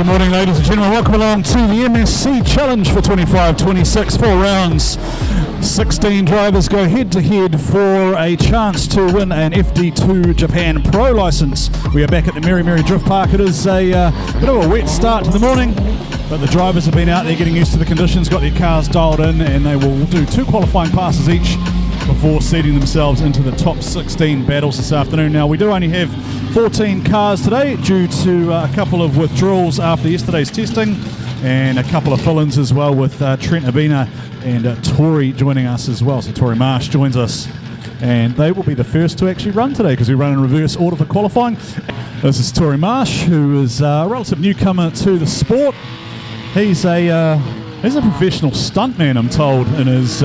Good morning, ladies and gentlemen. Welcome along to the MSC Challenge for 25-26. 4 rounds. 16 drivers go head-to-head for a chance to win an FD2 Japan Pro license. We are back at the Meremere Drift Park. It is a bit of a wet start to the morning, but the drivers have been out there getting used to the conditions, got their cars dialed in, and they will do 2 qualifying passes each before seeding themselves into the top 16 battles this afternoon. Now, we do only have 14 cars today due to a couple of withdrawals after yesterday's testing and a couple of fill-ins as well, with Trent Abina and Tori joining us as well. So Tori Marsh joins us, and they will be the first to actually run today because we run in reverse order for qualifying. This is Tori Marsh, who is a relative newcomer to the sport. He's a professional stuntman, I'm told, in his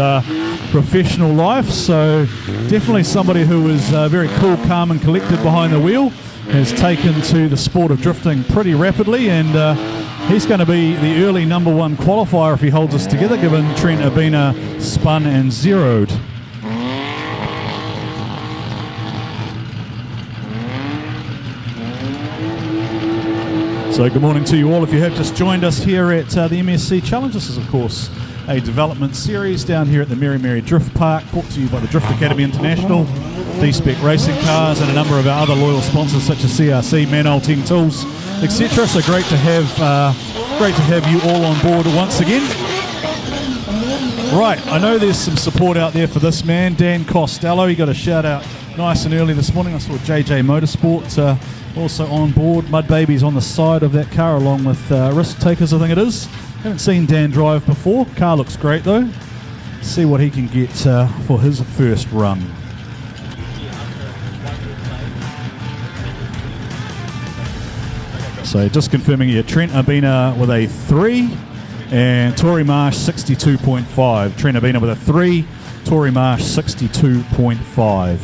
professional life, so definitely somebody who is very cool, calm and collected behind the wheel. Has taken to the sport of drifting pretty rapidly, and he's going to be the early number 1 qualifier if he holds us together, given Trent Abina spun and zeroed. So good morning to you all. If you have just joined us here at the MSC Challenge, this is of course a development series down here at the Meremere Drift Park, brought to you by the Drift Academy International, D-Spec Racing Cars, and a number of our other loyal sponsors such as CRC, Manol, Team Tools, etc. So great to have you all on board once again. Right, I know there's some support out there for this man, Dan Costello. He got a shout out nice and early this morning. I saw JJ Motorsport also on board. Mud Baby's on the side of that car along with Risk Takers, I think it is. Haven't seen Dan drive before. Car looks great though. See what he can get for his first run. So just confirming here, Trent Abina with a 3 and Tori Marsh 62.5. Trent Abina with a 3, Tori Marsh 62.5.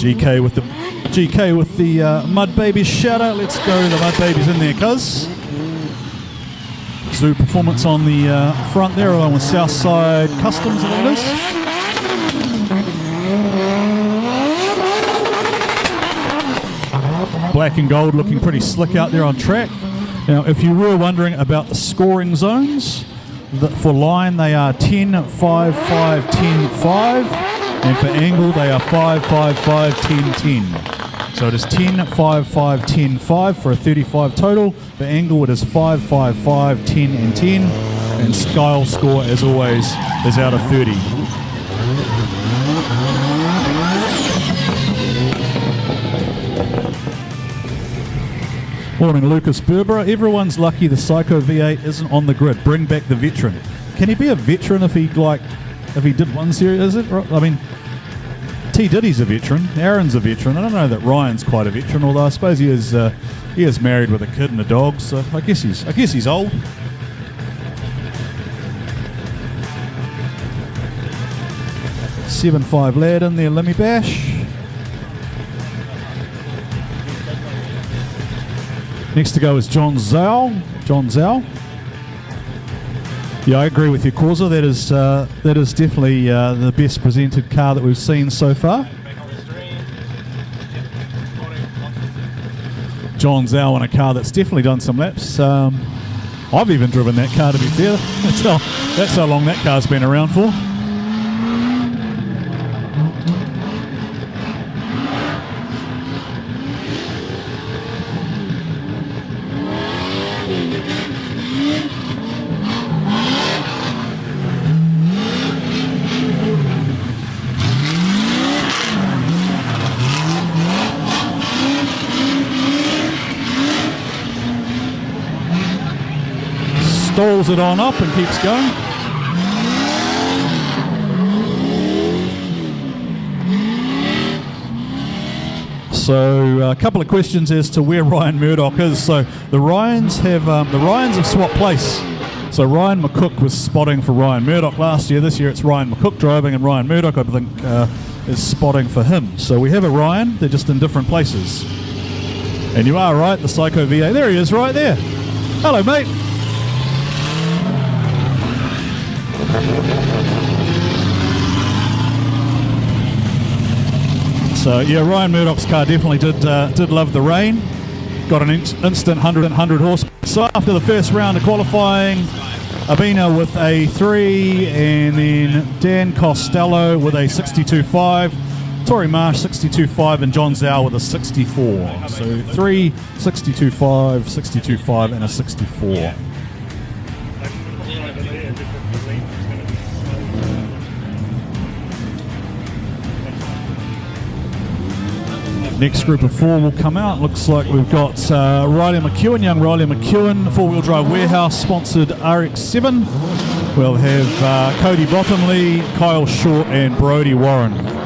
GK with the Mud Babies shout out. Let's go, the Mud Babies in there, cuz. Zoo Performance on the front there, along with Southside Customs, I think it is. Black and gold looking pretty slick out there on track. Now, if you were wondering about the scoring zones, for line they are 10, 5, 5, 10, 5. And for angle, they are 5, 5, 5, 10, 10. So it is 10, 5, 5, 10, 5 for a 35 total. For angle, it is 5, 5, 5, 10, and 10. And style score, as always, is out of 30. Morning, Lucas Berbera. Everyone's lucky the Psycho V8 isn't on the grid. Bring back the veteran. Can he be a veteran if he did one series? Is it? I mean, T Diddy's a veteran. Aaron's a veteran. I don't know that Ryan's quite a veteran, although I suppose he is married with a kid and a dog. So I guess he's old. .75 lad in there, Lemmy Bash. Next to go is John Zhao. Yeah, I agree with you, Causa. That is definitely the best presented car that we've seen so far. John Zhao on a car that's definitely done some laps. I've even driven that car, to be fair. That's how long that car's been around for. Stalls it on up and keeps going. So a couple of questions as to where Ryan Murdoch is. So the Ryans have swapped place. So Ryan McCook was spotting for Ryan Murdoch last year. This year it's Ryan McCook driving and Ryan Murdoch, I think, is spotting for him. So we have a Ryan, they're just in different places. And you are right, the Psycho VA, there he is right there. Hello, mate. So yeah, Ryan Murdoch's car definitely did love the rain. Got an instant 100 horsepower. So after the first round of qualifying, Abina with a 3, and then Dan Costello with a 62.5, Tory Marsh 62.5, and John Zhao with a 64. So 3, 62.5, 62.5, and a 64. Next group of 4 will come out. Looks like we've got Riley McEwen, young Riley McEwen, four-wheel drive warehouse sponsored RX-7. We'll have Cody Bottomley, Kyle Short, and Brodie Warren.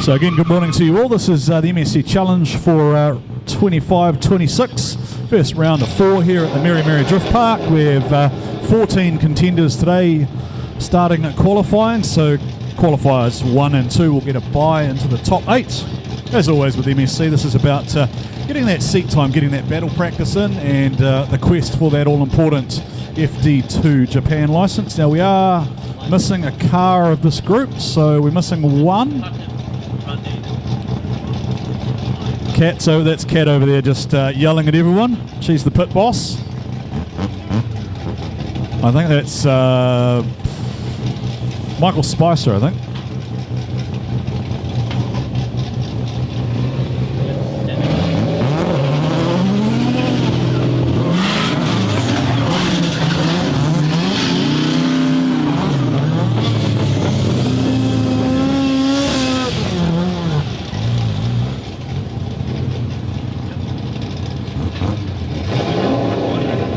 So again, good morning to you all. This is the MSC Challenge for 25-26. First round of 4 here at the Meremere Drift Park. We have 14 contenders today starting at qualifying. So qualifiers 1 and 2 will get a bye into the top 8. As always with MSC, this is about getting that seat time, getting that battle practice in, and the quest for that all-important FD2 Japan license. Now we are missing a car of this group, so we're missing 1. Kat, so that's Kat over there just yelling at everyone. She's the pit boss. I think that's Michael Spicer, I think.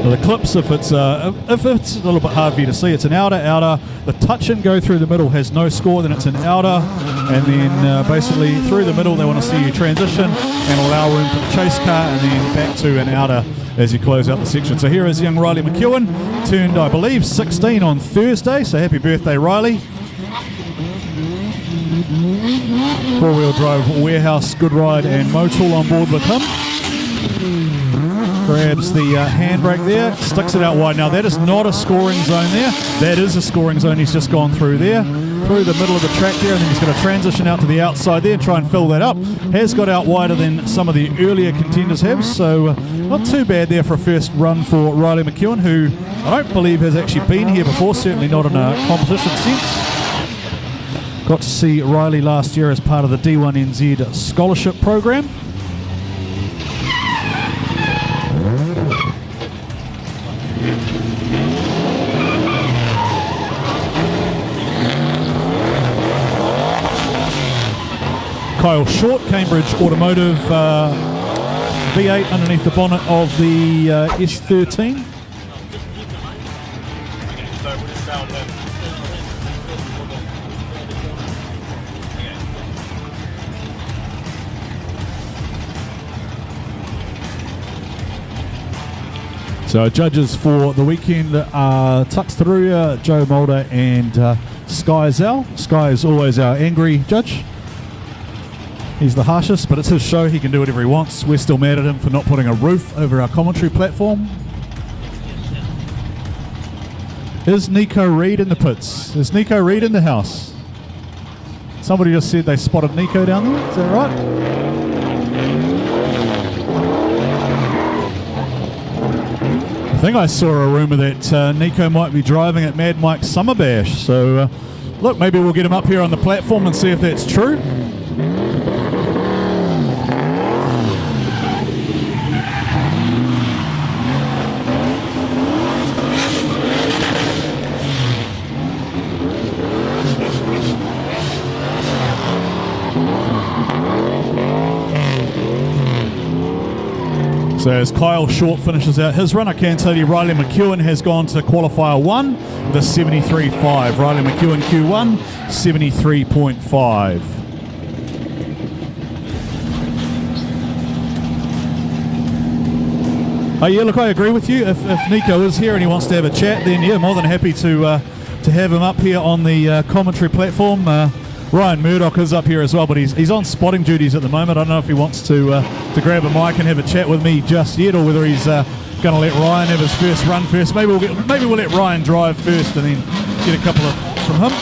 The clips, if it's a little bit hard for you to see, it's an outer. The touch and go through the middle has no score, then it's an outer, and then basically through the middle they want to see you transition and allow room for the chase car, and then back to an outer as you close out the section. So here is young Riley McEwen, turned I believe 16 on Thursday, so happy birthday Riley. Four-wheel drive warehouse, good ride and Motul on board with him. Grabs the handbrake there, sticks it out wide. Now that is not a scoring zone there. That is a scoring zone. He's just gone through there, through the middle of the track there, and then he's going to transition out to the outside there and try and fill that up. Has got out wider than some of the earlier contenders have, so not too bad there for a first run for Riley McEwen, who I don't believe has actually been here before, certainly not in a competition sense. Got to see Riley last year as part of the D1 NZ scholarship program. Kyle Short, Cambridge Automotive V8 underneath the bonnet of the S13. So judges for the weekend are Tux Taruya, Joe Mulder and Sky Zhao. Sky is always our angry judge. He's the harshest, but it's his show. He can do whatever he wants. We're still mad at him for not putting a roof over our commentary platform. Is Nico Reed in the pits? Is Nico Reed in the house? Somebody just said they spotted Nico down there. Is that right? I think I saw a rumour that Nico might be driving at Mad Mike's Summer Bash. So, look, maybe we'll get him up here on the platform and see if that's true. So as Kyle Short finishes out his run, I can tell you Riley McEwen has gone to qualifier 1 with a 73.5. Riley McEwen Q1, 73.5. Oh yeah, look, I agree with you. If Nico is here and he wants to have a chat, then yeah, more than happy to have him up here on the commentary platform. Ryan Murdoch is up here as well, but he's on spotting duties at the moment. I don't know if he wants to grab a mic and have a chat with me just yet, or whether he's going to let Ryan have his first run first. Maybe we'll let Ryan drive first and then get a couple of from him.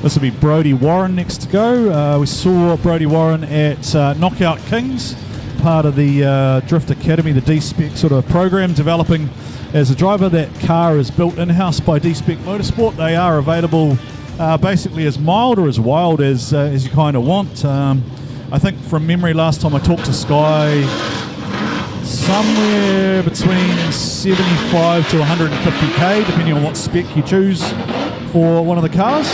This will be Brodie Warren next to go. We saw Brodie Warren at Knockout Kings, part of the Drift Academy, the D-Spec sort of program, developing as a driver. That car is built in-house by D-Spec Motorsport. They are available basically as mild or as wild as you kind of want. I think from memory last time I talked to Sky, somewhere between 75 to 150k, depending on what spec you choose for one of the cars.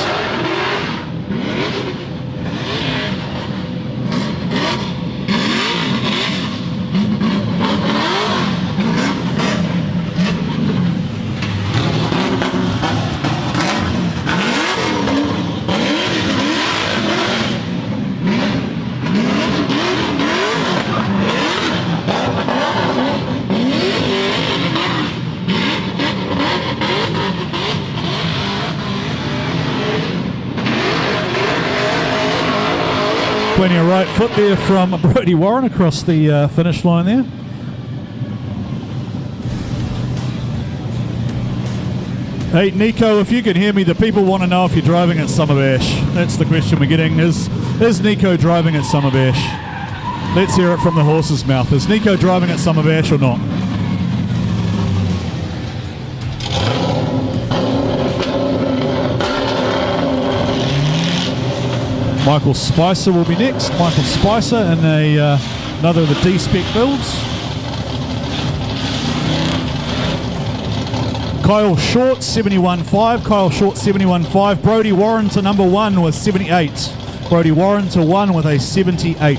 Plenty of right foot there from Brodie Warren across the finish line there. Hey Nico, if you can hear me, the people want to know if you're driving at Summer Bash. That's the question we're getting. Is Nico driving at Summer Bash? Let's hear it from the horse's mouth. Is Nico driving at Summer Bash or not? Michael Spicer will be next. Michael Spicer in another of the D-Spec builds. Kyle Short, 71.5. Kyle Short, 71.5. Brodie Warren to number 1 with 78. Brodie Warren to 1 with a 78.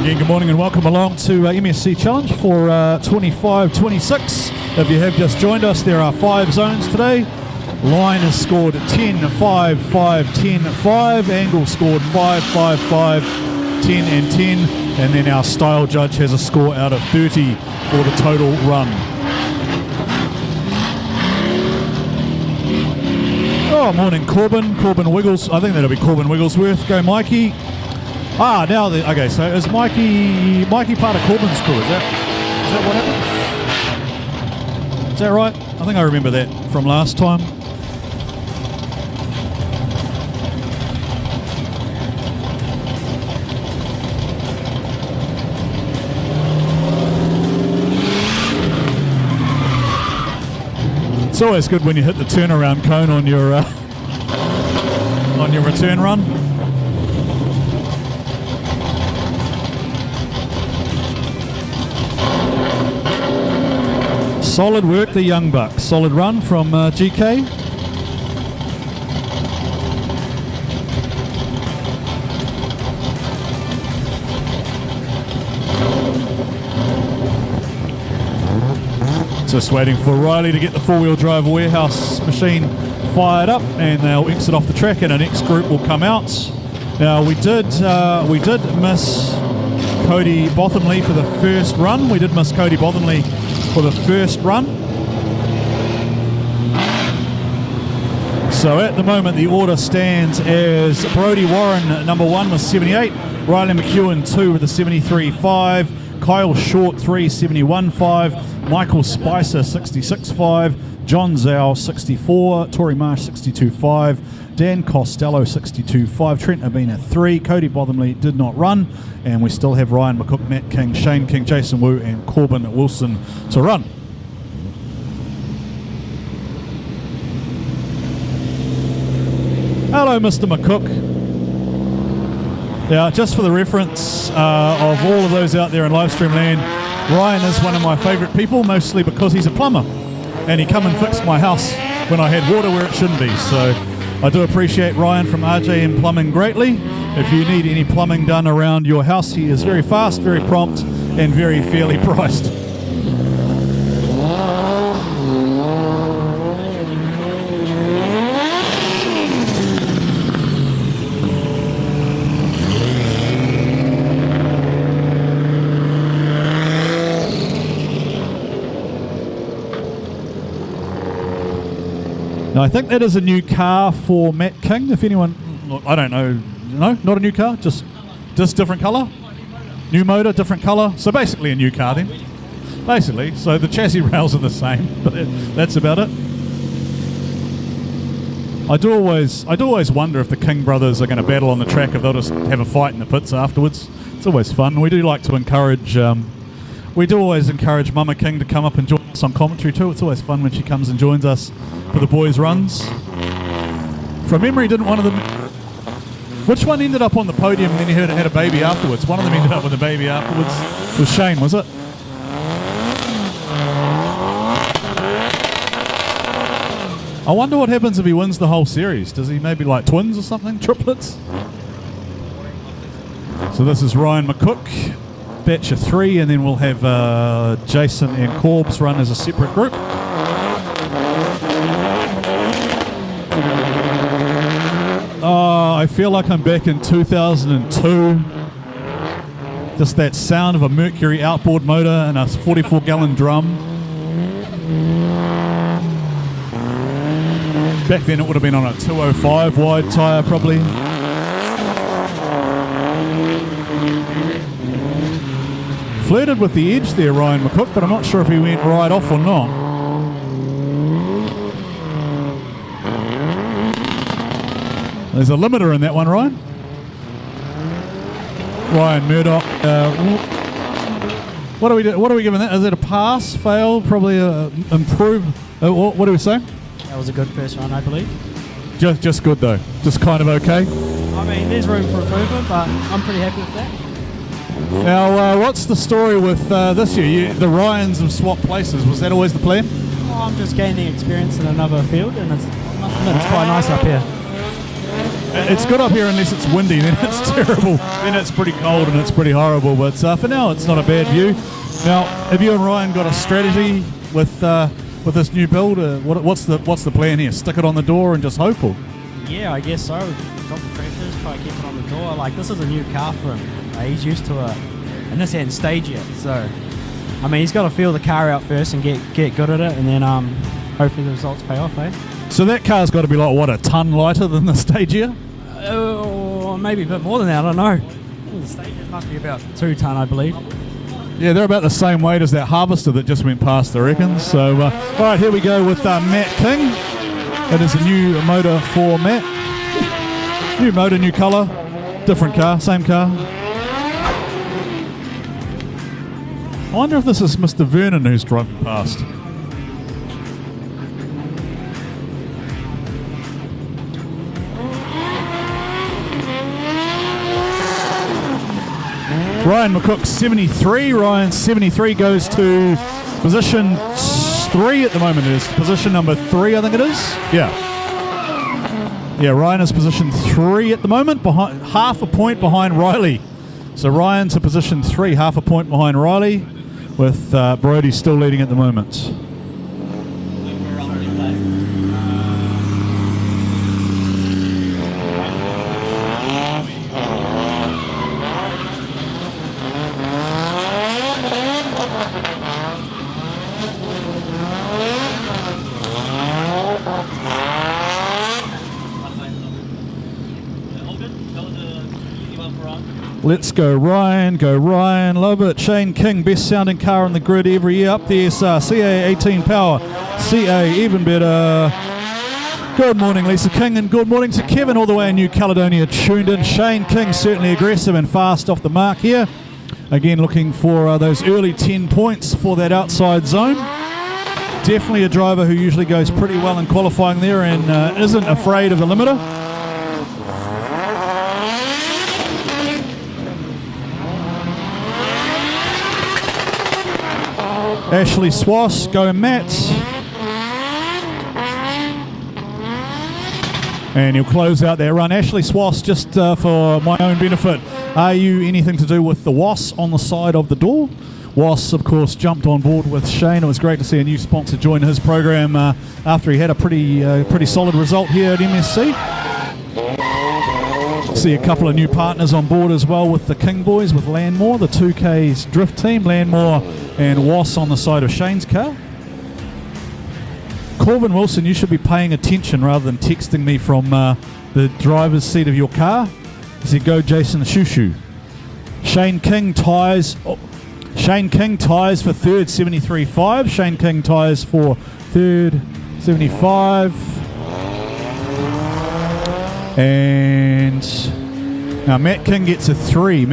Good morning and welcome along to MSC Challenge for 25-26. If you have just joined us, there are 5 zones today. Line is scored 10, 5, 5, 10, 5. Angle scored 5, 5, 5, 10 and 10. And then our style judge has a score out of 30 for the total run. Oh, morning Corbin. Corbin Wiggles. I think that'll be Corbin Wigglesworth. Go Mikey. Now okay. So is Mikey part of Corbin's crew? Is that what happened? Is that right? I think I remember that from last time. It's always good when you hit the turnaround cone on your return run. Solid work, the young buck. Solid run from GK. Just waiting for Riley to get the four-wheel drive warehouse machine fired up, and they'll exit off the track, and our next group will come out. Now we did miss Cody Bothamley for the first run. We did miss Cody Bothamley for the first run. So at the moment the order stands as Brodie Warren number 1 with 78, Riley McEwen 2 with a 73.5, Kyle Short 3, 71.5, Michael Spicer 66.5, John Zhao 64, Tory Marsh 62.5, Dan Costello 62.5, Trent Abina 3, Cody Bothamley did not run, and we still have Ryan McCook, Matt King, Shane King, Jason Wu and Corbin Wilson to run. Hello Mr. McCook. Now, just for the reference of all of those out there in live stream land, Ryan is one of my favourite people, mostly because he's a plumber and he come and fixed my house when I had water where it shouldn't be. So I do appreciate Ryan from RJM Plumbing greatly. If you need any plumbing done around your house, he is very fast, very prompt and very fairly priced. Now, I think that is a new car for Matt King. If anyone, look, I don't know, no, not a new car, just different colour, new motor, different colour. So basically a new car then. Basically, so the chassis rails are the same, but that's about it. I do always wonder if the King brothers are going to battle on the track, if they'll just have a fight in the pits afterwards. It's always fun. We do like to encourage. We do always encourage Mama King to come up and join us on commentary too. It's always fun when she comes and joins us for the boys' runs. From memory, didn't one of them... Which one ended up on the podium and then he had a baby afterwards? One of them ended up with a baby afterwards. It was Shane, was it? I wonder what happens if he wins the whole series. Does he maybe like twins or something? Triplets? So this is Ryan McCook, batch of 3, and then we'll have Jason and Corbs run as a separate group. Oh, I feel like I'm back in 2002. Just that sound of a Mercury outboard motor and a 44-gallon drum. Back then it would have been on a 205 wide tyre probably. Flirted with the edge there, Ryan McCook, but I'm not sure if he went right off or not. There's a limiter in that one, Ryan. Ryan Murdoch. What are we giving that? Is it a pass, fail, probably improve? What do we say? That was a good first run, I believe. Just good though. Just kind of okay. I mean, there's room for improvement, but I'm pretty happy with that. Now, what's the story with this year? The Ryans have swapped places. Was that always the plan? Well, I'm just gaining experience in another field, and it's quite nice up here. It's good up here unless it's windy, then it's terrible. Then it's pretty cold and it's pretty horrible. But for now, it's not a bad view. Now, have you and Ryan got a strategy with this new build? What's the plan here? Stick it on the door and just hope? Or? Yeah, I guess so. Drop the pressures, try to keep it on the door. Like, this is a new car for him. He's used to and this hasn't stage yet. So, I mean, he's got to feel the car out first and get good at it, and then hopefully the results pay off, eh? So that car's got to be like, what, a ton lighter than the Stagia? Or maybe a bit more than that, I don't know. The Stagia must be about 2 ton, I believe. Yeah, they're about the same weight as that Harvester that just went past, I reckon. So, all right, here we go with Matt King. It is a new motor for Matt. New motor, new colour, different car, same car. I wonder if this is Mr. Vernon who's driving past. Ryan McCook 73. Ryan 73 goes to position 3 at the moment. It is position number 3, I think it is. Yeah, Ryan is position 3 at the moment, behind half a point behind Riley. So Ryan's a position 3, half a point behind Riley, with Brody still leading at the moment. Let's go Ryan, love it. Shane King, best sounding car on the grid every year. Up the SR, CA 18 power, CA even better. Good morning, Lisa King, and good morning to Kevin all the way in New Caledonia, tuned in. Shane King certainly aggressive and fast off the mark here. Again, looking for those early 10 points for that outside zone. Definitely a driver who usually goes pretty well in qualifying there and isn't afraid of the limiter. Ashley Swass, go Matt. And he'll close out their run. Ashley Swass, just for my own benefit, are you anything to do with the WAS on the side of the door? WAS, of course, jumped on board with Shane. It was great to see a new sponsor join his program after he had a pretty solid result here at MSC. See a couple of new partners on board as well with the King boys, with Landmore, the 2K's drift team, Landmore and WAS on the side of Shane's car. Corbin Wilson, you should be paying attention rather than texting me from the driver's seat of your car. He said, go Jason Shushu. Shane King tyres for third, 73.5. Shane King tyres for third, 75. And now Matt King gets a 3.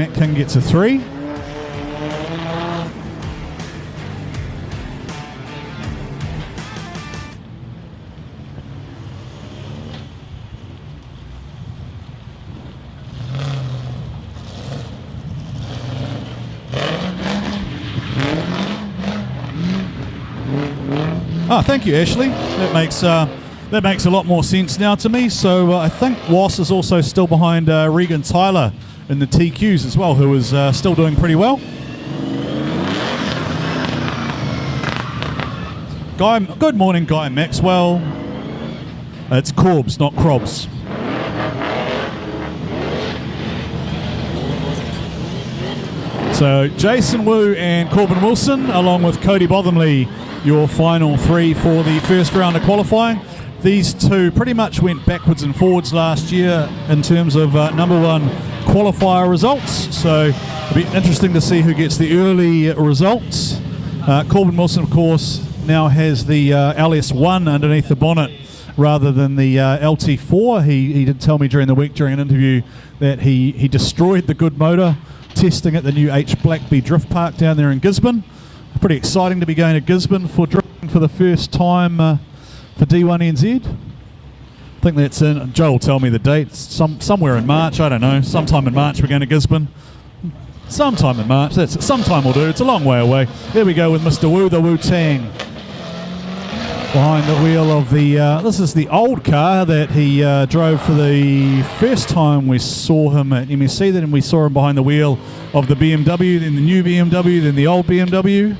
Oh, thank you, Ashley. That makes a lot more sense now to me. So I think Was is also still behind Regan Tyler in the TQs as well, who is still doing pretty well. Good morning, Guy Maxwell. It's Corbs, not Crobs. So Jason Wu and Corbin Wilson, along with Cody Bothamley, your final 3 for the first round of qualifying. These two pretty much went backwards and forwards last year in terms of number 1 qualifier results. So it'll be interesting to see who gets the early results. Corbin Wilson, of course, now has the LS1 underneath the bonnet rather than the LT4. He did tell me during the week, during an interview, that he destroyed the good motor testing at the new H. Blackby Drift Park down there in Gisborne. Pretty exciting to be going to Gisborne for drifting for the first time for D1 NZ. I think that's in, Joe will tell me the date, somewhere in March, I don't know, sometime in March we're going to Gisborne. Sometime in March, that's it, sometime will do, it's a long way away. There we go with Mr. Wu, the Wu-Tang. Behind the wheel of the, this is the old car that he drove for the first time we saw him at MSC, then we saw him behind the wheel of the BMW, then the new BMW, then the old BMW.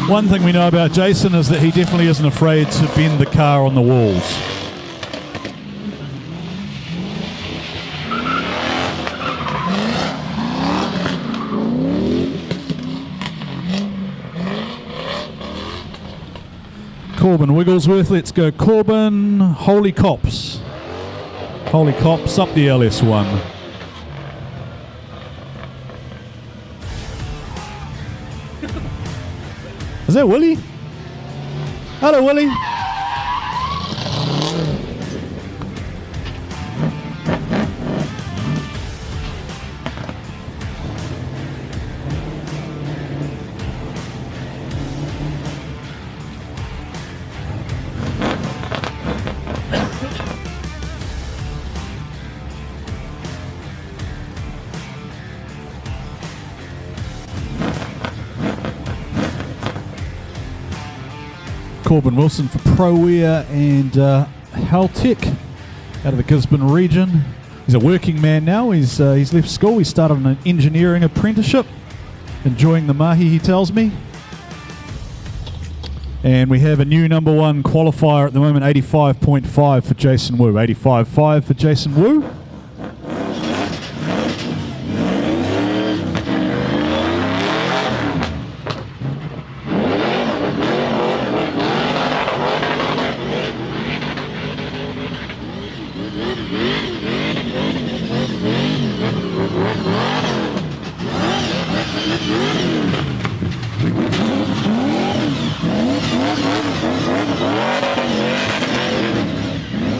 One thing we know about Jason is that he definitely isn't afraid to bend the car on the walls. Corbin Wigglesworth, let's go Corbin. Holy Cops. Holy Cops up the LS1. Is that Willie? Hello, Willie. Corbin Wilson for ProWear and Haltech out of the Gisborne region. He's a working man now. He's left school. He started an engineering apprenticeship. Enjoying the mahi, he tells me. And we have a new number 1 qualifier at the moment, 85.5 for Jason Wu. 85.5 for Jason Wu.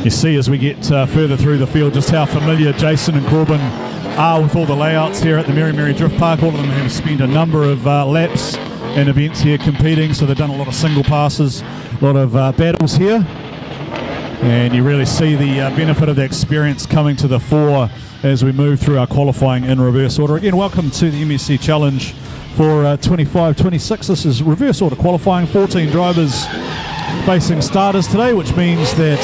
You see as we get further through the field just how familiar Jason and Corbin are with all the layouts here at the Meremere Drift Park. All of them have spent a number of laps and events here competing, so they've done a lot of single passes, a lot of battles here, and you really see the benefit of the experience coming to the fore as we move through our qualifying in reverse order. Again, welcome to the MSC Challenge for 25-26. This is reverse order qualifying, 14 drivers facing starters today, which means that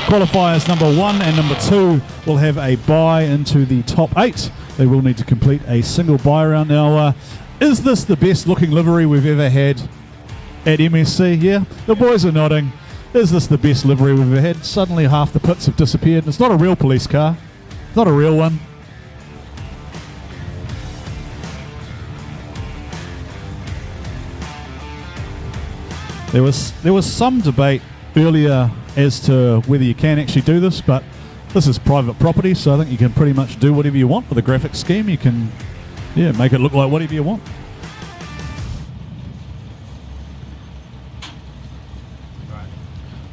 qualifiers number 1 and number 2 will have a bye into the top 8. They will need to complete a single bye round. Now, is this the best looking livery we've ever had at MSC? Yeah, the boys are nodding. Is this the best livery we've ever had? Suddenly half the pits have disappeared. It's not a real police car. It's not a real one. There was some debate earlier as to whether you can actually do this, but this is private property, so I think you can pretty much do whatever you want with the graphics scheme. You can, yeah, make it look like whatever you want.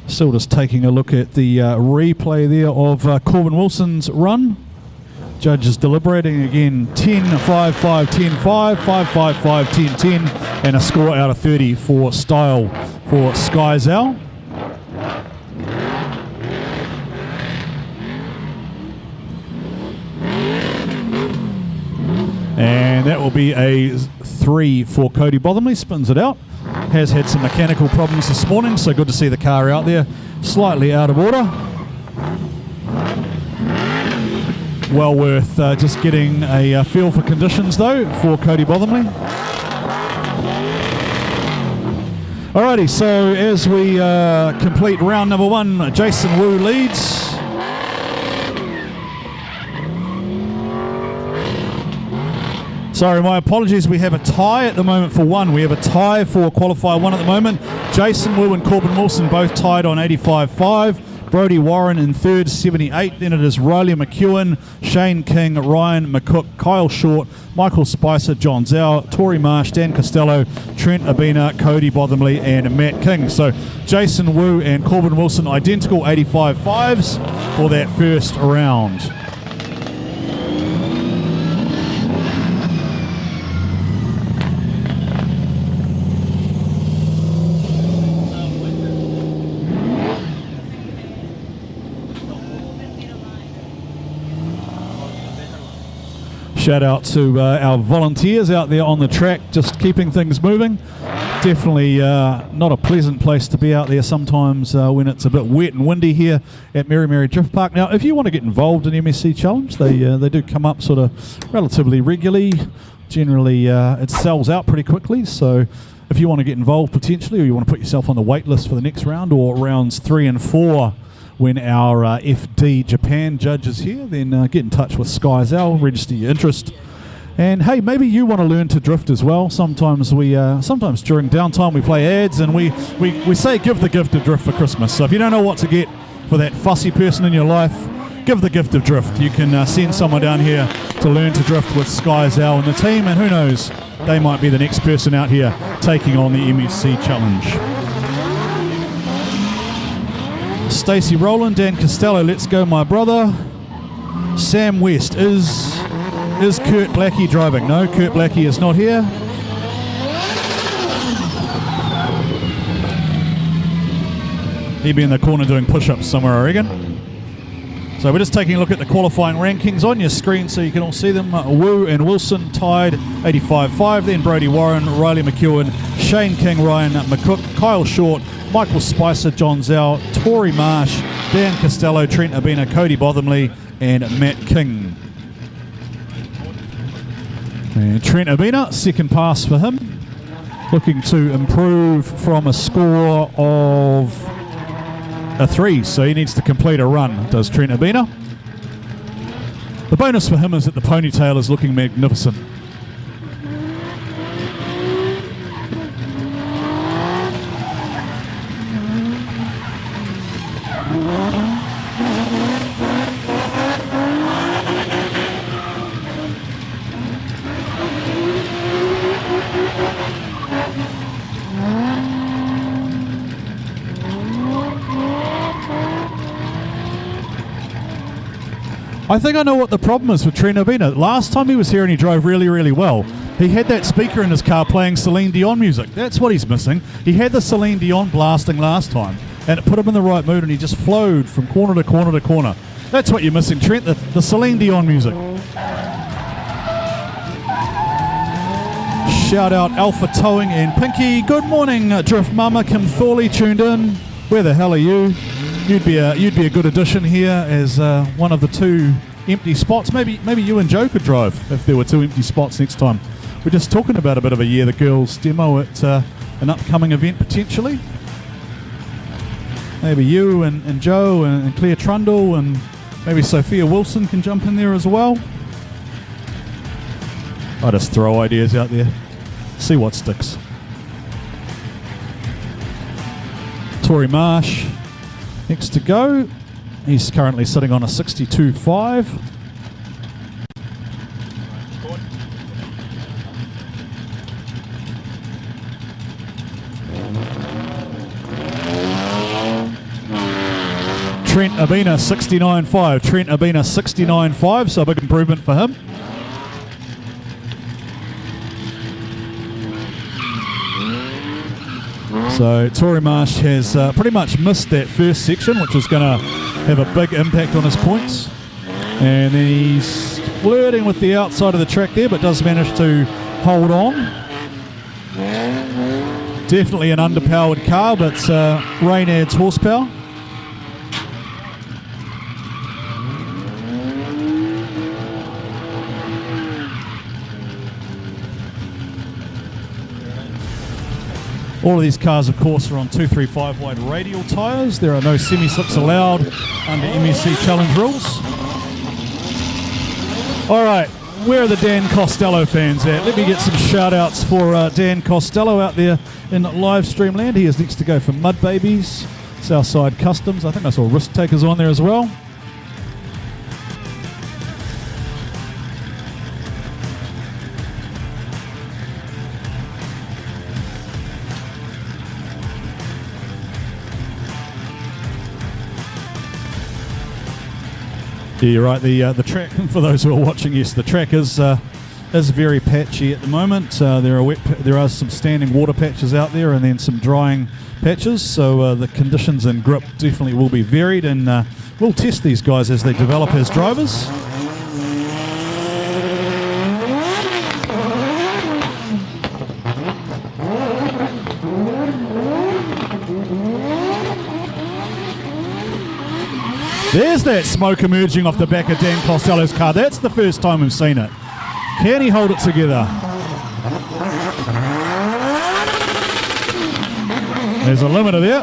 Still just taking a look at the replay there of Corbin Wilson's run. Judges deliberating again. 10, 5, 5, 10, 5, 5, 5, 5, 10, 10, and a score out of 30 for style for Sky Zhao. And that will be a 3 for Cody Bothamley. Spins it out. Has had some mechanical problems this morning, so good to see the car out there. Slightly out of order. Well worth just getting a feel for conditions though for Cody Bothamley. Alrighty, so as we complete round number 1, Jason Wu leads. Sorry, my apologies. We have a tie at the moment for 1. We have a tie for qualifier 1 at the moment. Jason Wu and Corbin Wilson both tied on 85.5. Brodie Warren in third, 78. Then it is Riley McEwen, Shane King, Ryan McCook, Kyle Short, Michael Spicer, John Zhao, Tory Marsh, Dan Costello, Trent Abina, Cody Bothamley, and Matt King. So Jason Wu and Corbin Wilson identical 85.5s for that first round. Shout out to our volunteers out there on the track, just keeping things moving. Definitely not a pleasant place to be out there sometimes when it's a bit wet and windy here at Meremere Drift Park. Now, if you want to get involved in MSC Challenge, they do come up sort of relatively regularly. Generally, it sells out pretty quickly, so if you want to get involved potentially, or you want to put yourself on the wait list for the next round or rounds 3 and 4, when our FD Japan judge is here, then get in touch with Sky Zhao, register your interest. And hey, maybe you want to learn to drift as well. Sometimes we, sometimes during downtime we play ads and we say give the gift of drift for Christmas. So if you don't know what to get for that fussy person in your life, give the gift of drift. You can send someone down here to learn to drift with Sky Zhao and the team, and who knows, they might be the next person out here taking on the MSC Challenge. Stacey Rowland, Dan Costello, let's go my brother. Sam West, is Kurt Blackie driving? No, Kurt Blackie is not here. He'd be in the corner doing push-ups somewhere, I reckon. So we're just taking a look at the qualifying rankings on your screen so you can all see them. Wu and Wilson tied 85.5, then Brodie Warren, Riley McEwen, Shane King, Ryan McCook, Kyle Short, Michael Spicer, John Zhao, Tory Marsh, Dan Costello, Trent Abina, Cody Bothamley, and Matt King. And Trent Abina, second pass for him. Looking to improve from a score of a 3, so he needs to complete a run, does Trent Abina. The bonus for him is that the ponytail is looking magnificent. I think I know what the problem is with Trent Urbina. Last time he was here and he drove really, really well, he had that speaker in his car playing Celine Dion music. That's what he's missing. He had the Celine Dion blasting last time, and it put him in the right mood, and he just flowed from corner to corner to corner. That's what you're missing, Trent, the Celine Dion music. Shout out Alpha Towing and Pinky. Good morning, Drift Mama. Kim Thorley tuned in. Where the hell are you? You'd be a good addition here as one of the 2 empty spots. Maybe you and Joe could drive if there were 2 empty spots next time. We're just talking about a bit of a Year the Girls demo at an upcoming event potentially. Maybe you and Joe and Claire Trundle and maybe Sophia Wilson can jump in there as well. I just throw ideas out there, see what sticks. Tory Marsh next to go. He's currently sitting on a 62.5. Trent Urbina 69.5. Trent Urbina 69.5, so a big improvement for him. So Tory Marsh has pretty much missed that first section, which is going to have a big impact on his points. And then he's flirting with the outside of the track there, but does manage to hold on. Definitely an underpowered car, but rain adds horsepower. All of these cars, of course, are on 235 wide radial tyres. There are no semi-slips allowed under MSC Challenge rules. All right, where are the Dan Costello fans at? Let me get some shout-outs for Dan Costello out there in live stream land. He is next to go for Mud Babies, Southside Customs. I think I saw Risk Takers on there as well. Yeah, you're right. The track, for those who are watching, yes, the track is very patchy at the moment. There are some standing water patches out there, and then some drying patches. So the conditions and grip definitely will be varied, and we'll test these guys as they develop as drivers. There's that smoke emerging off the back of Dan Costello's car. That's the first time we've seen it. Can he hold it together? There's a limiter there.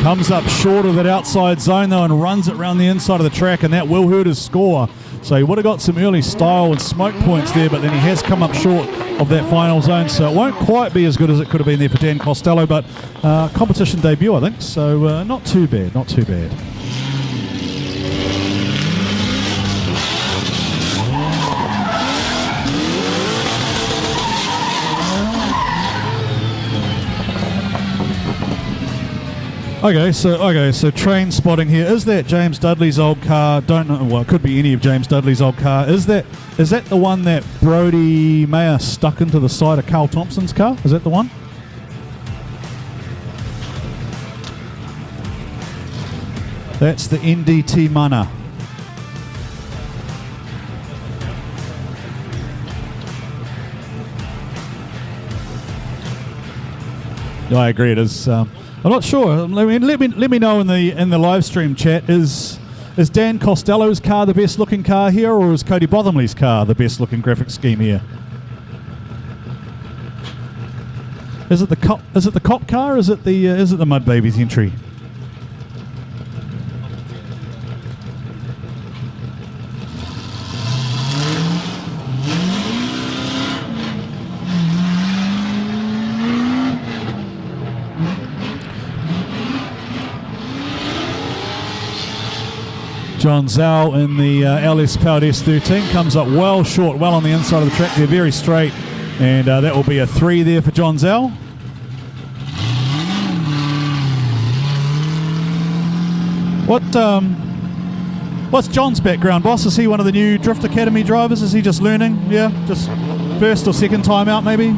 Comes up short of that outside zone though and runs it around the inside of the track, and that will hurt his score. So he would have got some early style and smoke points there, but then he has come up short of that final zone, so it won't quite be as good as it could have been there for Dan Costello, but competition debut, I think, so not too bad, not too bad. Okay, so train spotting here. Is that James Dudley's old car? Don't know. Well, it could be any of James Dudley's old car. Is that the one that Brodie Mayer stuck into the side of Carl Thompson's car? Is that the one? That's the NDT Mana. I agree. It is. I'm not sure. Let me know in the live stream chat. Is Dan Costello's car the best looking car here, or is Cody Bothamley's car the best looking graphic scheme here? Is it the cop car? Or is it the Mud Babies entry? John Zhao in the LS powered S13 comes up well short, well on the inside of the track. They're very straight, and that will be a 3 there for John Zhao. What's John's background, boss? Is he one of the new Drift Academy drivers? Is he just learning? Yeah, just first or second time out maybe?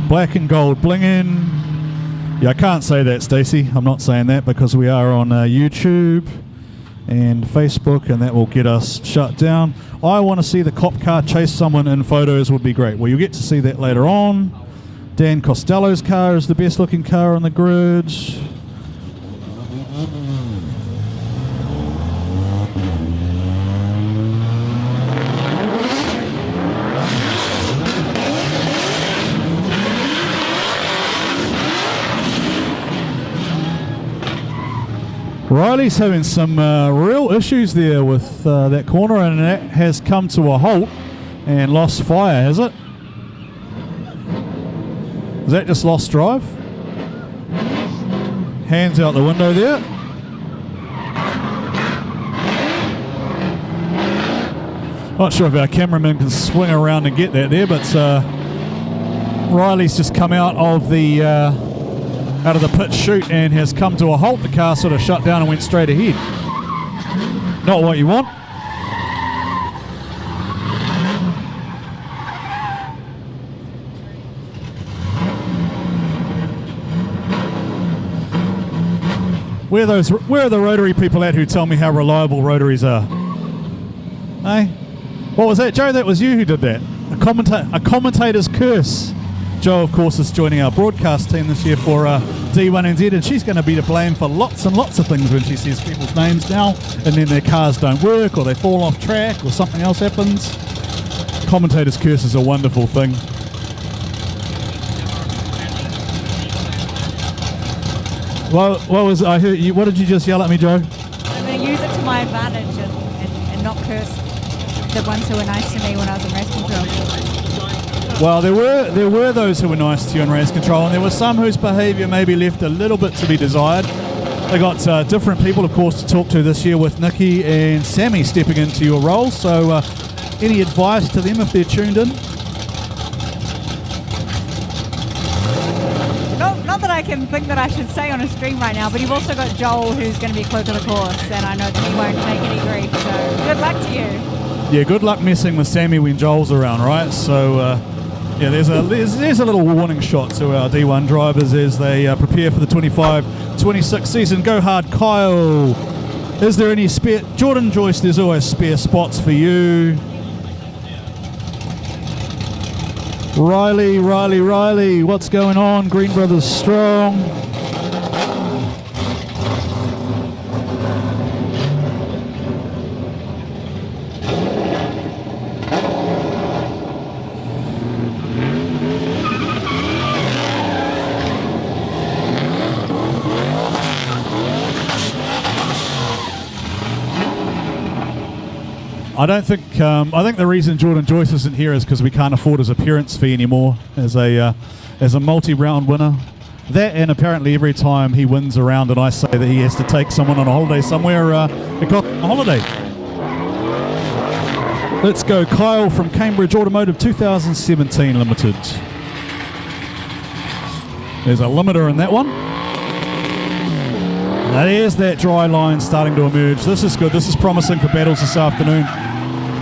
Black and gold blinging. Yeah, I can't say that, Stacey. I'm not saying that because we are on YouTube and Facebook, and that will get us shut down. I want to see the cop car chase someone in photos would be great. Well, you'll get to see that later on. Dan Costello's car is the best looking car on the grid. Riley's having some real issues there with that corner, and that has come to a halt and lost fire, has it? Is that just lost drive? Hands out the window there. Not sure if our cameraman can swing around and get that there, but Riley's just come out of the pit chute and has come to a halt. The car sort of shut down and went straight ahead. Not what you want. Where are the rotary people at who tell me how reliable rotaries are? Hey? What was that, Joe? That was you who did that. A commentator's curse. Joe, of course, is joining our broadcast team this year for D1 NZ, and she's going to be to blame for lots and lots of things when she says people's names now, and then their cars don't work, or they fall off track, or something else happens. Commentator's curse is a wonderful thing. Well, I heard you. What did you just yell at me, Joe? I'm going to use it to my advantage and not curse the ones who were nice to me when I was in race control. Well, there were those who were nice to you in race control, and there were some whose behaviour maybe left a little bit to be desired. They got different people, of course, to talk to this year, with Nikki and Sammy stepping into your role. So any advice to them if they're tuned in? Not that I can think that I should say on a stream right now, but you've also got Joel, who's going to be close to the course, and I know that he won't take any grief, so good luck to you. Yeah, good luck messing with Sammy when Joel's around, right? So, yeah, there's a little warning shot to our D1 drivers as they prepare for the 25-26 season. Go hard, Kyle. Is there any spare? Jordan Joyce, there's always spare spots for you. Riley, what's going on? Green Brothers strong. I think the reason Jordan Joyce isn't here is because we can't afford his appearance fee anymore as a multi-round winner. That, and apparently every time he wins a round and I say that he has to take someone on a holiday somewhere, it costs a holiday. Let's go, Kyle from Cambridge Automotive 2017 Limited. There's a limiter in that one. Now there's that dry line starting to emerge. This is good. This is promising for battles this afternoon.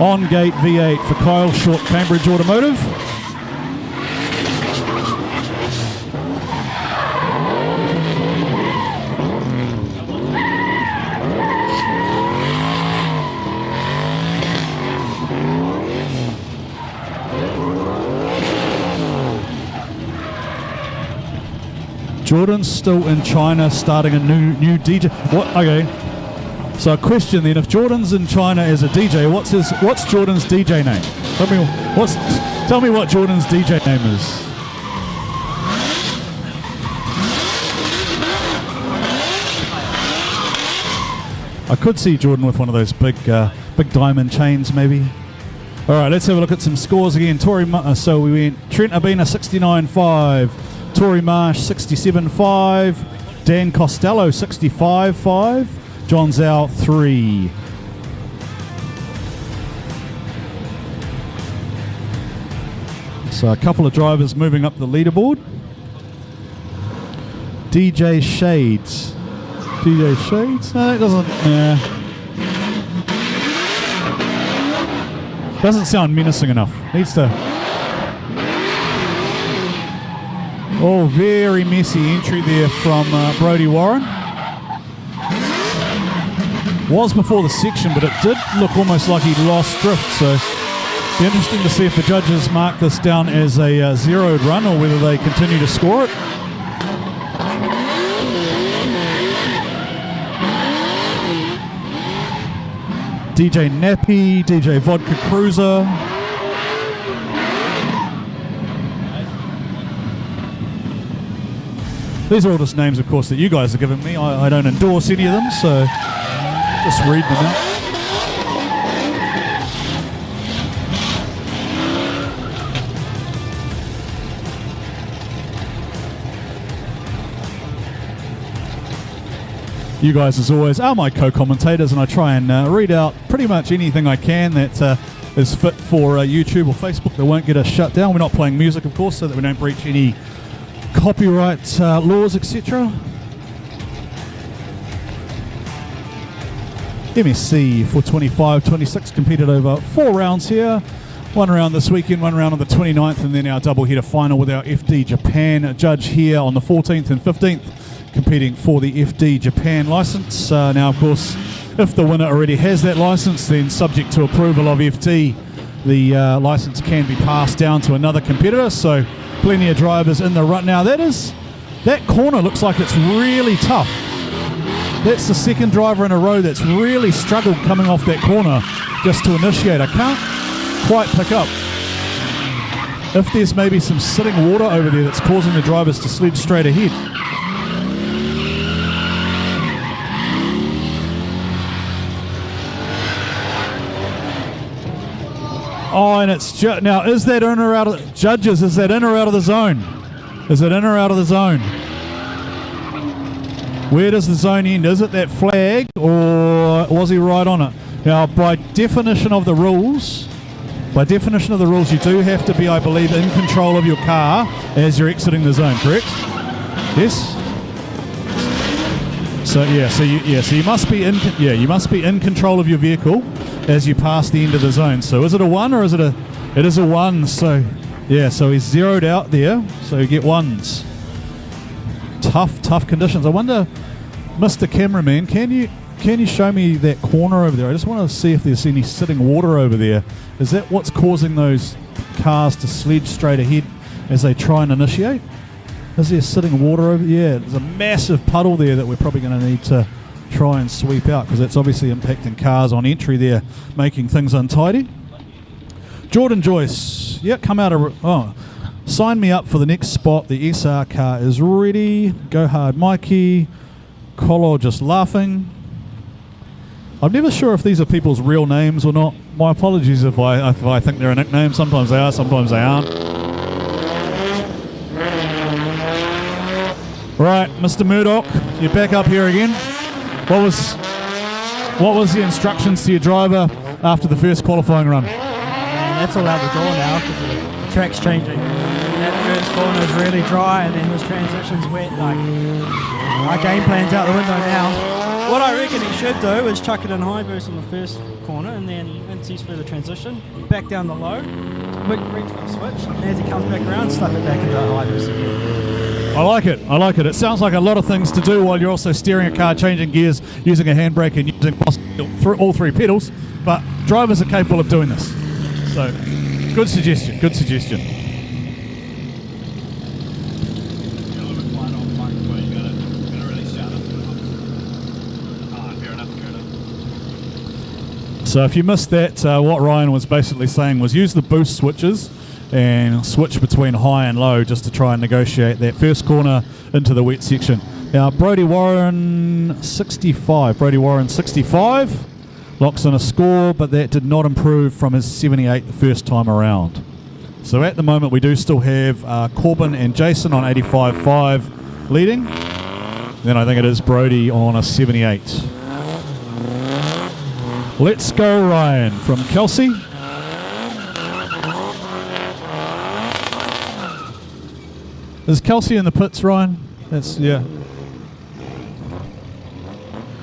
On gate V8 for Kyle Short, Cambridge Automotive. Jordan's still in China starting a new DJ. What? Okay. So a question then, if Jordan's in China as a DJ, what's Jordan's DJ name? Tell me what Jordan's DJ name is. I could see Jordan with one of those big diamond chains maybe. All right, let's have a look at some scores again. So we went Trent Abina 69.5, Tory Marsh 67.5, Dan Costello 65.5, John Zhao 3. So a couple of drivers moving up the leaderboard. DJ Shades. DJ Shades? No, that doesn't... Doesn't sound menacing enough. Needs to... Oh, very messy entry there from Brodie Warren. Was before the section, but it did look almost like he lost drift, so it'll be interesting to see if the judges mark this down as a zeroed run or whether they continue to score it. DJ Nappy, DJ Vodka Cruiser. These are all just names, of course, that you guys are giving me. I don't endorse any of them, so just read them out. You guys, as always, are my co-commentators, and I try and read out pretty much anything I can that is fit for YouTube or Facebook that won't get us shut down. We're not playing music, of course, so that we don't breach any copyright laws, etc. MSC for 25-26 competed over 4 rounds here. 1 round this weekend, 1 round on the 29th, and then our double-header final with our FD Japan judge here on the 14th and 15th, competing for the FD Japan license. Now, of course, if the winner already has that license, then subject to approval of FD, the license can be passed down to another competitor. So plenty of drivers in the run. Now, that corner looks like it's really tough. That's the second driver in a row that's really struggled coming off that corner just to initiate. I can't quite pick up if there's maybe some sitting water over there that's causing the drivers to sled straight ahead. Oh, and it's now, is that in or out of judges? Is that in or out of the zone? Is it in or out of the zone? Where does the zone end? Is it that flag, or was he right on it? Now, by definition of the rules, you do have to be, I believe, in control of your car as you're exiting the zone. Correct? Yes. So you must be in control of your vehicle as you pass the end of the zone. So is it a 1 or is it a? It is a 1. So yeah, so he's zeroed out there. So you get 1s. Tough conditions. I wonder, Mr. Cameraman, can you show me that corner over there? I just want to see if there's any sitting water over there. Is that what's causing those cars to sledge straight ahead as they try and initiate? Is there sitting water over there? Yeah, there's a massive puddle there that we're probably going to need to try and sweep out, because that's obviously impacting cars on entry there, making things untidy. Jordan Joyce, yeah, come out of... sign me up for the next spot. The SR car is ready. Go hard, Mikey. Colo just laughing. I'm never sure if these are people's real names or not. My apologies if I think they're a nickname. Sometimes they are, sometimes they aren't. Right, Mr. Murdoch, you're back up here again. What was the instructions to your driver after the first qualifying run? That's all out the door now because the track's changing. That first corner is really dry, and then this transition's wet. Like, my game plan's out the window now. What I reckon he should do is chuck it in high boost on the first corner, and then once he's through the transition, back down the low, reach for the switch, and as he comes back around, slap it back into high boost again. I like it. It sounds like a lot of things to do while you're also steering a car, changing gears, using a handbrake, and using all 3 pedals. But drivers are capable of doing this. So, good suggestion. So if you missed that, what Ryan was basically saying was use the boost switches and switch between high and low just to try and negotiate that first corner into the wet section. Now, Brodie Warren 65. Locks in a score, but that did not improve from his 78 the first time around. So at the moment, we do still have Corbin and Jason on 85.5 leading. Then I think it is Brodie on a 78. Let's go, Ryan, from Kelsey. Is Kelsey in the pits, Ryan? That's, yeah.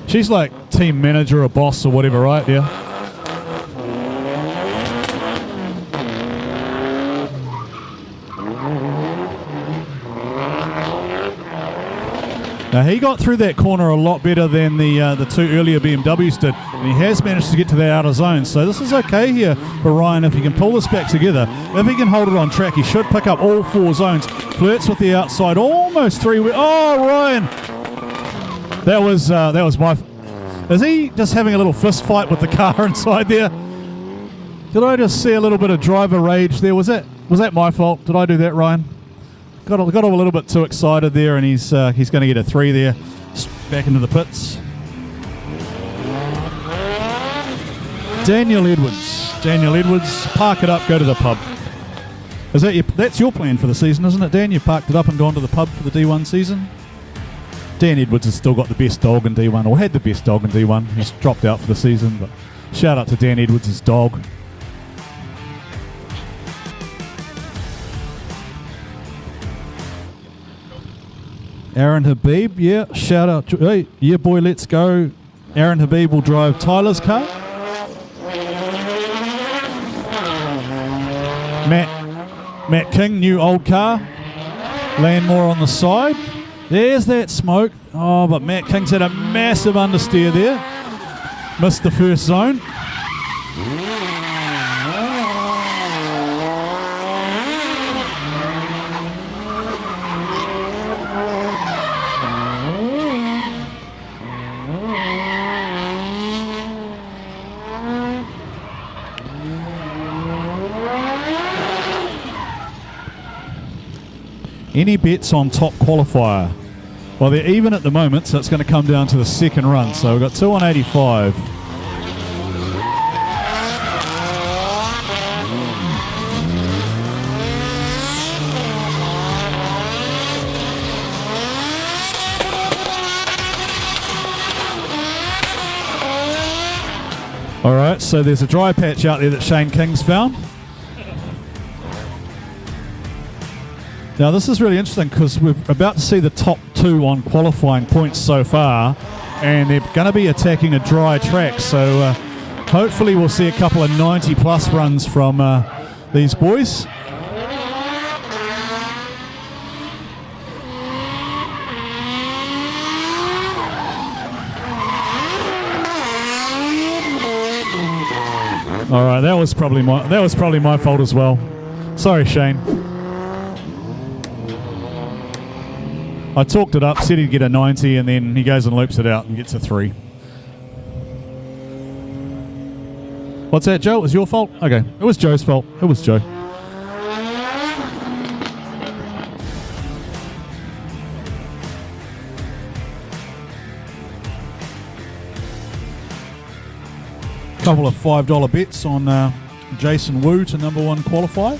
She's like team manager or boss or whatever, right? Yeah. Now he got through that corner a lot better than the two earlier BMWs did, and he has managed to get to the outer zone. So this is okay here for Ryan if he can pull this back together. If he can hold it on track, he should pick up all 4 zones. Flirts with the outside, almost 3. Oh, Ryan! That was my. Is he just having a little fist fight with the car inside there? Did I just see a little bit of driver rage there? Was that my fault? Did I do that, Ryan? Got a little bit too excited there, and he's going to get a 3 there. Back into the pits. Daniel Edwards, park it up, go to the pub. That's your plan for the season, isn't it, Dan? You parked it up and gone to the pub for the D1 season? Dan Edwards has still got the best dog in D1, or had the best dog in D1. He's dropped out for the season, but shout out to Dan Edwards' dog. Aaron Habib, yeah, shout out. Hey, yeah, boy, let's go. Aaron Habib will drive Tyler's car. Matt King, new old car. Landmore on the side. There's that smoke. Oh, but Matt King's had a massive understeer there. Missed the first zone. Any bets on top qualifier? Well, they're even at the moment, so it's going to come down to the second run. So we've got 2 on 85. All right, so there's a dry patch out there that Shane King's found. Now this is really interesting because we're about to see the top 2 on qualifying points so far, and they're going to be attacking a dry track, so hopefully we'll see a couple of 90 plus runs from these boys. All right, that was probably my fault as well. Sorry, Shane. I talked it up, said he'd get a 90, and then he goes and loops it out and gets a 3. What's that, Joe? It was your fault? Okay. It was Joe's fault. It was Joe. Couple of $5 bets on Jason Wu to number 1 qualify.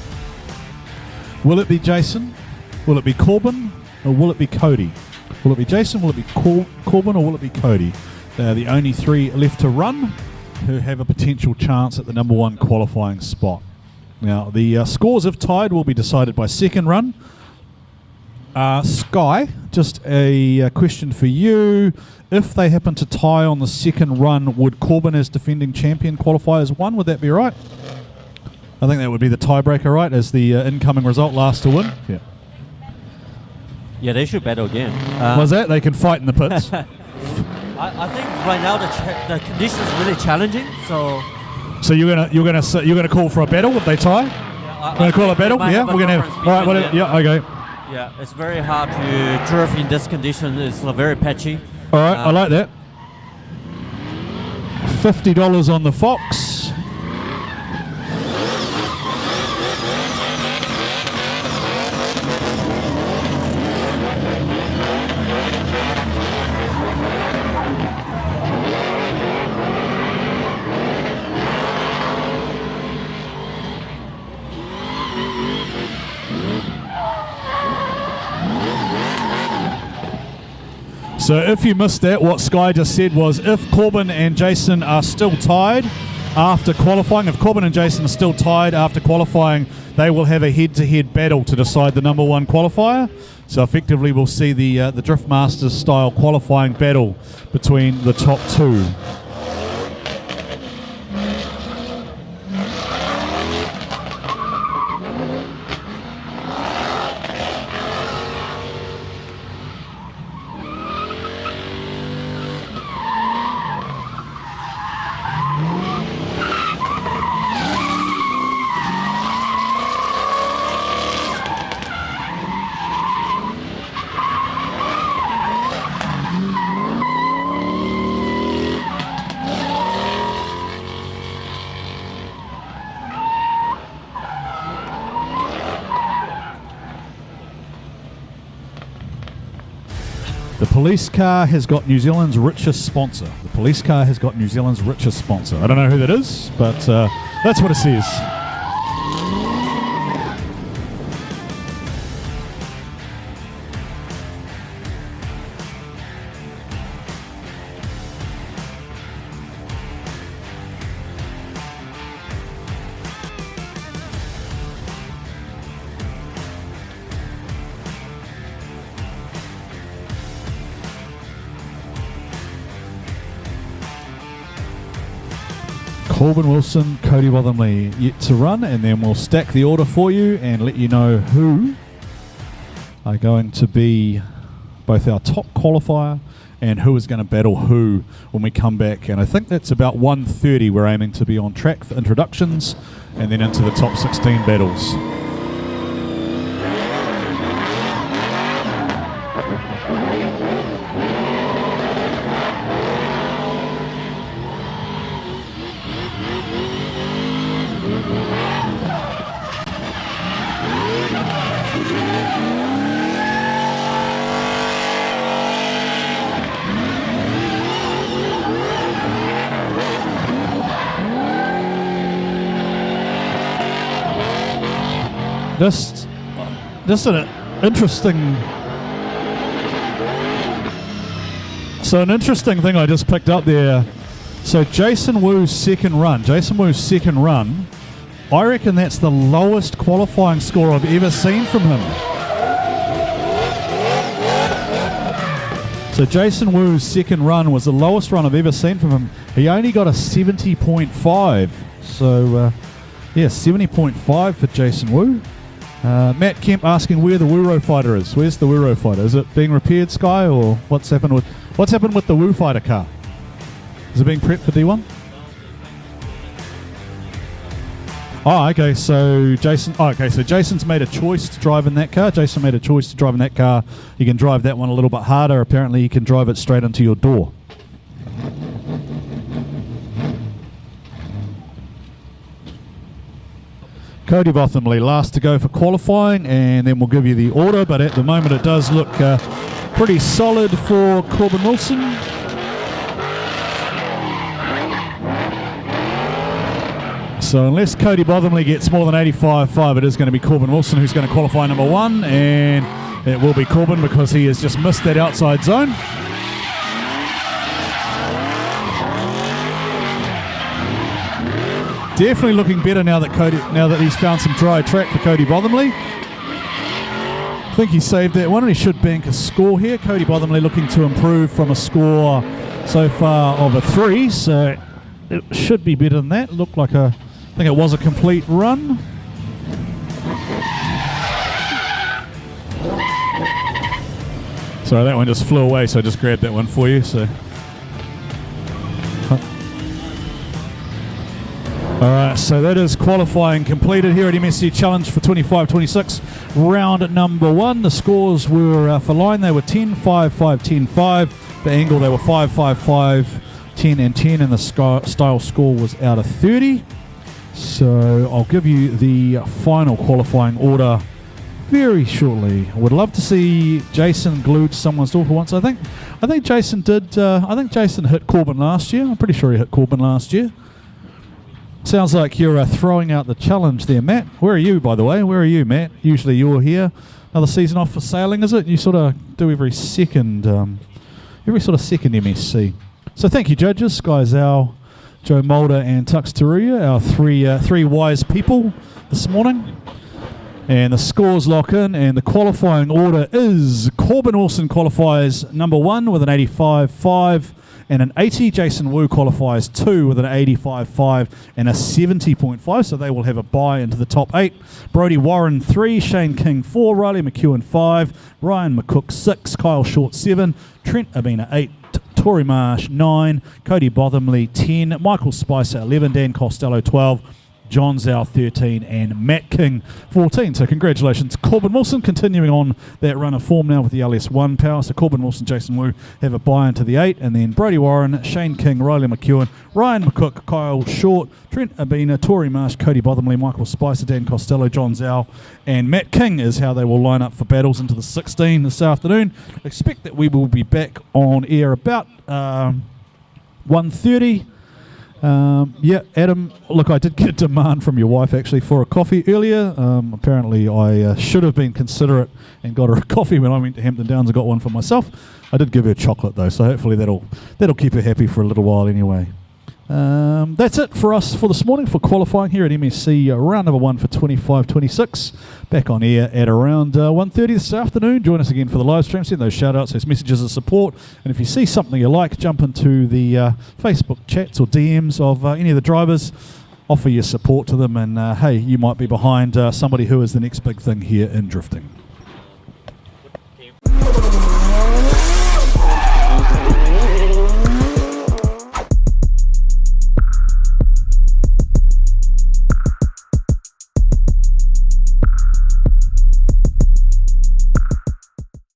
Will it be Jason? Will it be Corbin? Or will it be Cody? Will it be Jason? Will it be Corbin? Or will it be Cody? They are the only 3 left to run who have a potential chance at the number 1 qualifying spot. Now, the scores if tied will be decided by second run. Sky, just a question for you. If they happen to tie on the second run, would Corbin as defending champion qualify as 1? Would that be right? I think that would be the tiebreaker, right, as the incoming result, last to win? Yeah. Yeah, they should battle again. Was that? They can fight in the pits. I think right now the condition is really challenging. So you're gonna call for a battle if they tie? Yeah, we're gonna call a battle. Yeah, we're gonna have. All right, whatever. Yeah, okay. Yeah, it's very hard to drift in this condition. It's very patchy. All right, I like that. $50 on the Fox. So if you missed that, what Sky just said was if Corbin and Jason are still tied, after qualifying. If Corbin and Jason are still tied after qualifying, they will have a head-to-head battle to decide the number one qualifier. So effectively we'll see the Drift Masters style qualifying battle between the top two. The police car has got New Zealand's richest sponsor. The police car has got New Zealand's richest sponsor. I don't know who that is, but that's what it says. Corbin Wilson, Cody Bottomley yet to run, and then we'll stack the order for you and let you know who are going to be both our top qualifier and who is going to battle who when we come back. And I think that's about 1:30 we're aiming to be on track for introductions and then into the top 16 battles. Just an interesting. So an interesting thing I just picked up there. So Jason Wu's second run, I reckon that's the lowest qualifying score I've ever seen from him. So Jason Wu's second run was the lowest run I've ever seen from him. He only got a 70.5. So yeah, 70.5 for Jason Wu. Matt Kemp asking where the Wuro fighter is. Where's the Wuro fighter? Is it being repaired, Sky, or what's happened with the Wu fighter car? Is it being prepped for D1? Oh, okay. So Jason's made a choice to drive in that car. Jason made a choice to drive in that car. You can drive that one a little bit harder. Apparently, you can drive it straight into your door. Cody Bottomley last to go for qualifying, and then we'll give you the order, but at the moment it does look pretty solid for Corbin Wilson. So unless Cody Bottomley gets more than 85.5, it is going to be Corbin Wilson who's going to qualify number one, and it will be Corbin because he has just missed that outside zone. Definitely looking better now that he's found some dry track for Cody Bottomley. I think he saved that one and he should bank a score here. Cody Bottomley looking to improve from a score so far of a 3, so it should be better than that. Looked like I think it was a complete run. Sorry, that one just flew away, so I just grabbed that one for you. So. Alright, so that is qualifying completed here at MSC Challenge for 25-26. Round number 1. The scores were for line, they were 10, 5, 5, 10, 5. For angle, they were 5, 5, 5, 10, and 10. And the style score was out of 30. So I'll give you the final qualifying order very shortly. Would love to see Jason glued to someone's door for once. I think Jason did. I think Jason hit Corbin last year. I'm pretty sure he hit Corbin last year. Sounds like you're throwing out the challenge there, Matt. Where are you, by the way? Where are you, Matt? Usually you're here. Another season off for sailing, is it? You sort of do every second MSC. So thank you, judges. Sky Zhao, Joe Mulder and Tux Taruya, our three wise people this morning. And the scores lock in, and the qualifying order is Corbin Wilson qualifies number 1 with an 85.5 and an 80. Jason Wu qualifies 2 with an 85.5 and a 70.5, so they will have a bye into the top 8. Brodie Warren 3, Shane King 4, Riley McEwen 5, Ryan McCook 6, Kyle Short 7, Trent Abina 8, Tory Marsh 9, Cody Bothamley 10, Michael Spicer 11, Dan Costello 12, John Zhao 13 and Matt King 14. So congratulations, Corbin Wilson, continuing on that run of form now with the LS1 power. So Corbin Wilson, Jason Wu have a bye into the 8, and then Brodie Warren, Shane King, Riley McEwen, Ryan McCook, Kyle Short, Trent Abina, Tory Marsh, Cody Bothamley, Michael Spicer, Dan Costello, John Zhao and Matt King is how they will line up for battles into the 16 this afternoon. Expect that we will be back on air about 1:30. Yeah, Adam, look, I did get a demand from your wife actually for a coffee earlier. Apparently I should have been considerate and got her a coffee when I went to Hampton Downs and got one for myself. I did give her chocolate though, so hopefully that'll keep her happy for a little while anyway. That's it for us for this morning for qualifying here at MSC round number 1 for 25-26. Back on air at around 1:30 this afternoon. Join us again for the live stream. Send those shout outs, those messages of support. And if you see something you like, jump into the Facebook chats or DMs of any of the drivers. Offer your support to them, and hey, you might be behind somebody who is the next big thing here in drifting.